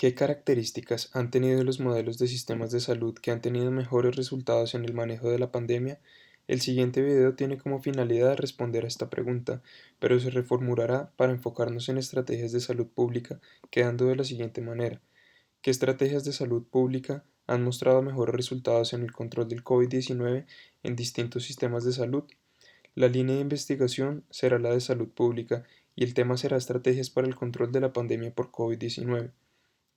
¿Qué características han tenido los modelos de sistemas de salud que han tenido mejores resultados en el manejo de la pandemia? El siguiente video tiene como finalidad responder a esta pregunta, pero se reformulará para enfocarnos en estrategias de salud pública, quedando de la siguiente manera. ¿Qué estrategias de salud pública han mostrado mejores resultados en el control del COVID-19 en distintos sistemas de salud? La línea de investigación será la de salud pública y el tema será estrategias para el control de la pandemia por COVID-19.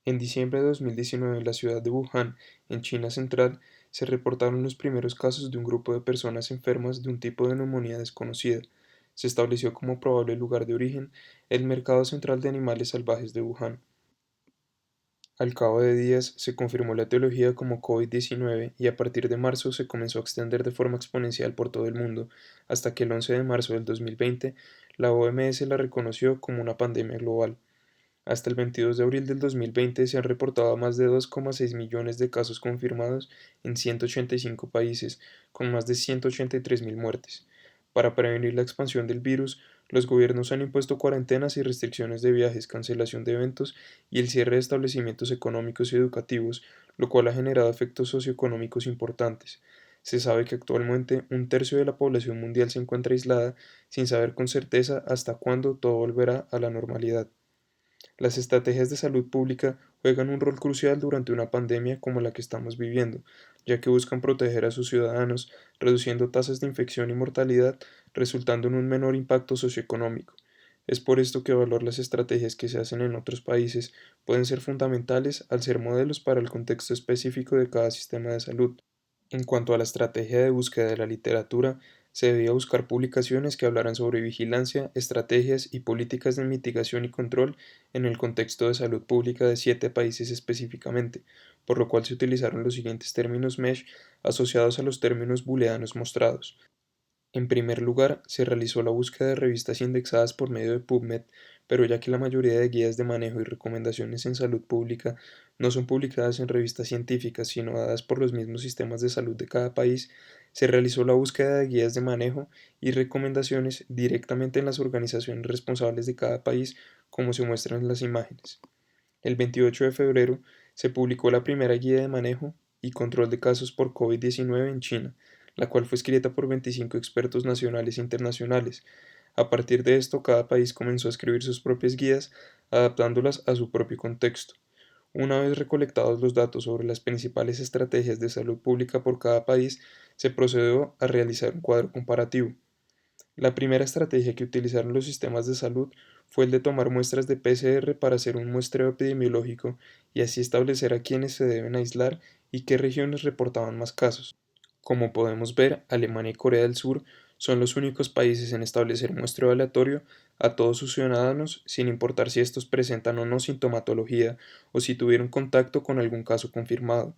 En diciembre de 2019, en la ciudad de Wuhan, en China Central, se reportaron los primeros casos de un grupo de personas enfermas de un tipo de neumonía desconocida. Se estableció como probable lugar de origen el Mercado Central de Animales Salvajes de Wuhan. Al cabo de días se confirmó la etiología como COVID-19 y a partir de marzo se comenzó a extender de forma exponencial por todo el mundo, hasta que el 11 de marzo del 2020 la OMS la reconoció como una pandemia global. Hasta el 22 de abril del 2020 se han reportado más de 2,6 millones de casos confirmados en 185 países, con más de 183.000 muertes. Para prevenir la expansión del virus, los gobiernos han impuesto cuarentenas y restricciones de viajes, cancelación de eventos y el cierre de establecimientos económicos y educativos, lo cual ha generado efectos socioeconómicos importantes. Se sabe que actualmente un tercio de la población mundial se encuentra aislada sin saber con certeza hasta cuándo todo volverá a la normalidad. Las estrategias de salud pública juegan un rol crucial durante una pandemia como la que estamos viviendo, ya que buscan proteger a sus ciudadanos, reduciendo tasas de infección y mortalidad, resultando en un menor impacto socioeconómico. Es por esto que evaluar las estrategias que se hacen en otros países pueden ser fundamentales al ser modelos para el contexto específico de cada sistema de salud. En cuanto a la estrategia de búsqueda de la literatura, se debía buscar publicaciones que hablaran sobre vigilancia, estrategias y políticas de mitigación y control en el contexto de salud pública de 7 países específicamente, por lo cual se utilizaron los siguientes términos mesh asociados a los términos booleanos mostrados. En primer lugar, se realizó la búsqueda de revistas indexadas por medio de PubMed, pero ya que la mayoría de guías de manejo y recomendaciones en salud pública no son publicadas en revistas científicas, sino dadas por los mismos sistemas de salud de cada país, se realizó la búsqueda de guías de manejo y recomendaciones directamente en las organizaciones responsables de cada país, como se muestran en las imágenes. El 28 de febrero se publicó la primera guía de manejo y control de casos por COVID-19 en China, la cual fue escrita por 25 expertos nacionales e internacionales. A partir de esto, cada país comenzó a escribir sus propias guías, adaptándolas a su propio contexto. Una vez recolectados los datos sobre las principales estrategias de salud pública por cada país, se procedió a realizar un cuadro comparativo. La primera estrategia que utilizaron los sistemas de salud fue el de tomar muestras de PCR para hacer un muestreo epidemiológico y así establecer a quiénes se deben aislar y qué regiones reportaban más casos. Como podemos ver, Alemania y Corea del Sur son los únicos países en establecer muestreo aleatorio a todos sus ciudadanos sin importar si estos presentan o no sintomatología o si tuvieron contacto con algún caso confirmado.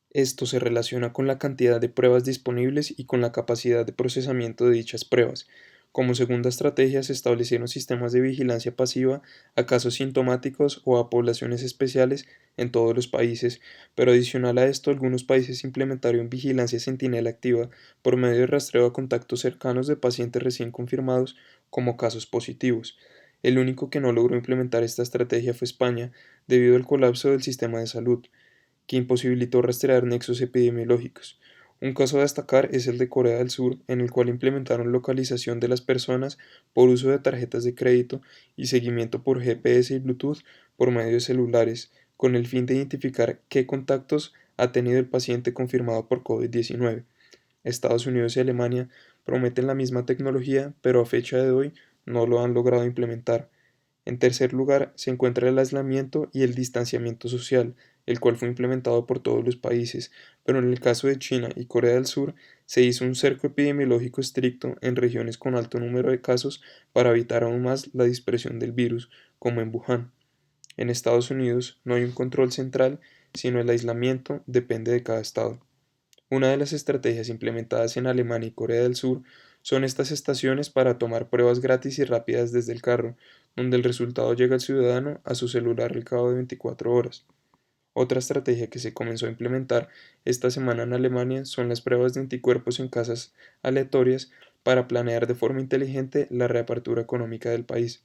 Esto se relaciona con la cantidad de pruebas disponibles y con la capacidad de procesamiento de dichas pruebas. Como segunda estrategia, se establecieron sistemas de vigilancia pasiva a casos sintomáticos o a poblaciones especiales en todos los países, pero adicional a esto, algunos países implementaron vigilancia sentinela activa por medio de rastreo a contactos cercanos de pacientes recién confirmados como casos positivos. El único que no logró implementar esta estrategia fue España, debido al colapso del sistema de salud que imposibilitó rastrear nexos epidemiológicos. Un caso a destacar es el de Corea del Sur, en el cual implementaron localización de las personas por uso de tarjetas de crédito y seguimiento por GPS y Bluetooth por medio de celulares, con el fin de identificar qué contactos ha tenido el paciente confirmado por COVID-19. Estados Unidos y Alemania prometen la misma tecnología, pero a fecha de hoy no lo han logrado implementar. En tercer lugar, se encuentra el aislamiento y el distanciamiento social, el cual fue implementado por todos los países, pero en el caso de China y Corea del Sur se hizo un cerco epidemiológico estricto en regiones con alto número de casos para evitar aún más la dispersión del virus, como en Wuhan. En Estados Unidos no hay un control central, sino el aislamiento depende de cada estado. Una de las estrategias implementadas en Alemania y Corea del Sur son estas estaciones para tomar pruebas gratis y rápidas desde el carro, donde el resultado llega al ciudadano a su celular al cabo de 24 horas. Otra estrategia que se comenzó a implementar esta semana en Alemania son las pruebas de anticuerpos en casas aleatorias para planear de forma inteligente la reapertura económica del país.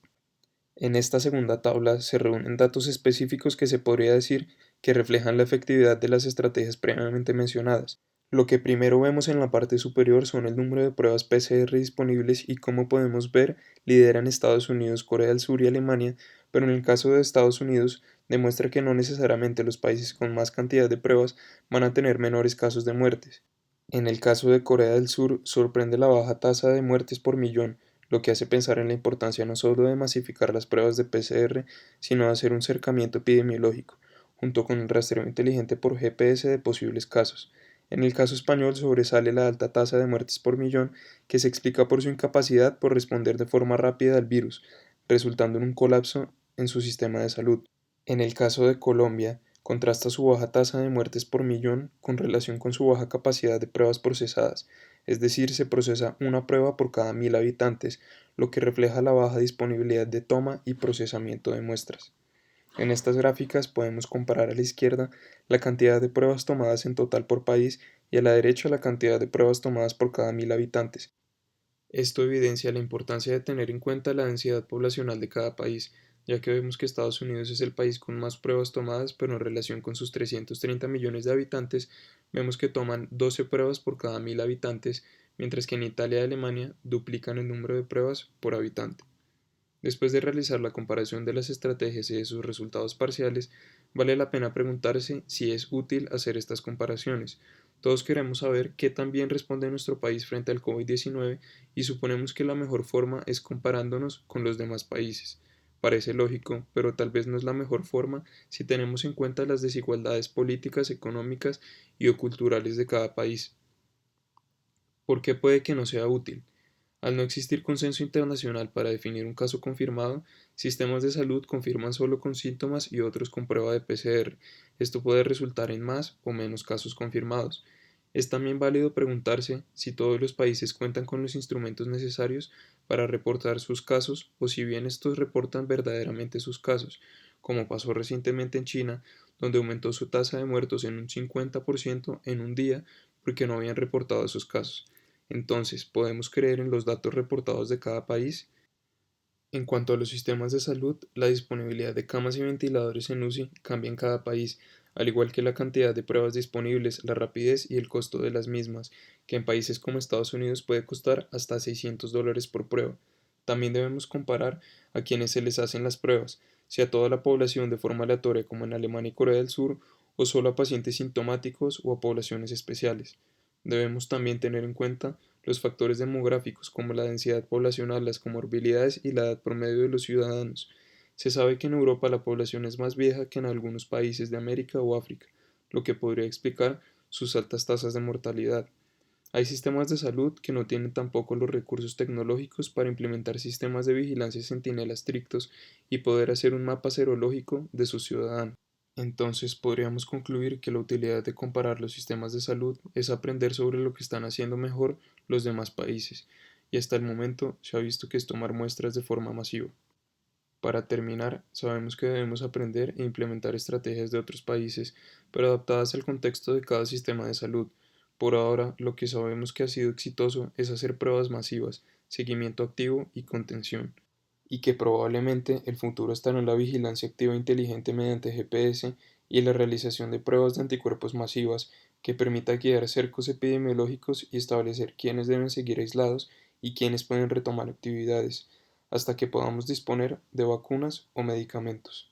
En esta segunda tabla se reúnen datos específicos que se podría decir que reflejan la efectividad de las estrategias previamente mencionadas. Lo que primero vemos en la parte superior son el número de pruebas PCR disponibles y como podemos ver, lideran Estados Unidos, Corea del Sur y Alemania, pero en el caso de Estados Unidos demuestra que no necesariamente los países con más cantidad de pruebas van a tener menores casos de muertes. En el caso de Corea del Sur, sorprende la baja tasa de muertes por millón, lo que hace pensar en la importancia no solo de masificar las pruebas de PCR, sino de hacer un cercamiento epidemiológico, junto con el rastreo inteligente por GPS de posibles casos. En el caso español sobresale la alta tasa de muertes por millón, que se explica por su incapacidad por responder de forma rápida al virus, resultando en un colapso en su sistema de salud. En el caso de Colombia, contrasta su baja tasa de muertes por millón con relación con su baja capacidad de pruebas procesadas, es decir, se procesa una prueba por cada 1000 habitantes, lo que refleja la baja disponibilidad de toma y procesamiento de muestras. En estas gráficas podemos comparar a la izquierda la cantidad de pruebas tomadas en total por país y a la derecha la cantidad de pruebas tomadas por cada 1000 habitantes. Esto evidencia la importancia de tener en cuenta la densidad poblacional de cada país, ya que vemos que Estados Unidos es el país con más pruebas tomadas, pero en relación con sus 330 millones de habitantes, vemos que toman 12 pruebas por cada 1000 habitantes, mientras que en Italia y Alemania duplican el número de pruebas por habitante. Después de realizar la comparación de las estrategias y de sus resultados parciales, vale la pena preguntarse si es útil hacer estas comparaciones. Todos queremos saber qué tan bien responde nuestro país frente al COVID-19 y suponemos que la mejor forma es comparándonos con los demás países. Parece lógico, pero tal vez no es la mejor forma si tenemos en cuenta las desigualdades políticas, económicas y o culturales de cada país. ¿Por qué puede que no sea útil? Al no existir consenso internacional para definir un caso confirmado, sistemas de salud confirman solo con síntomas y otros con prueba de PCR. Esto puede resultar en más o menos casos confirmados. Es también válido preguntarse si todos los países cuentan con los instrumentos necesarios para reportar sus casos o si bien estos reportan verdaderamente sus casos, como pasó recientemente en China, donde aumentó su tasa de muertos en un 50% en un día porque no habían reportado esos casos. Entonces, ¿podemos creer en los datos reportados de cada país? En cuanto a los sistemas de salud, la disponibilidad de camas y ventiladores en UCI cambia en cada país, al igual que la cantidad de pruebas disponibles, la rapidez y el costo de las mismas, que en países como Estados Unidos puede costar hasta $600 por prueba. También debemos comparar a quienes se les hacen las pruebas, si a toda la población de forma aleatoria como en Alemania y Corea del Sur, o solo a pacientes sintomáticos o a poblaciones especiales. Debemos también tener en cuenta los factores demográficos como la densidad poblacional, las comorbilidades y la edad promedio de los ciudadanos. Se sabe que en Europa la población es más vieja que en algunos países de América o África, lo que podría explicar sus altas tasas de mortalidad. Hay sistemas de salud que no tienen tampoco los recursos tecnológicos para implementar sistemas de vigilancia centinela estrictos y poder hacer un mapa serológico de sus ciudadanos. Entonces podríamos concluir que la utilidad de comparar los sistemas de salud es aprender sobre lo que están haciendo mejor los demás países, y hasta el momento se ha visto que es tomar muestras de forma masiva. Para terminar, sabemos que debemos aprender e implementar estrategias de otros países, pero adaptadas al contexto de cada sistema de salud. Por ahora, lo que sabemos que ha sido exitoso es hacer pruebas masivas, seguimiento activo y contención, y que probablemente el futuro estará en la vigilancia activa inteligente mediante GPS y la realización de pruebas de anticuerpos masivas que permita guiar cercos epidemiológicos y establecer quiénes deben seguir aislados y quiénes pueden retomar actividades, hasta que podamos disponer de vacunas o medicamentos.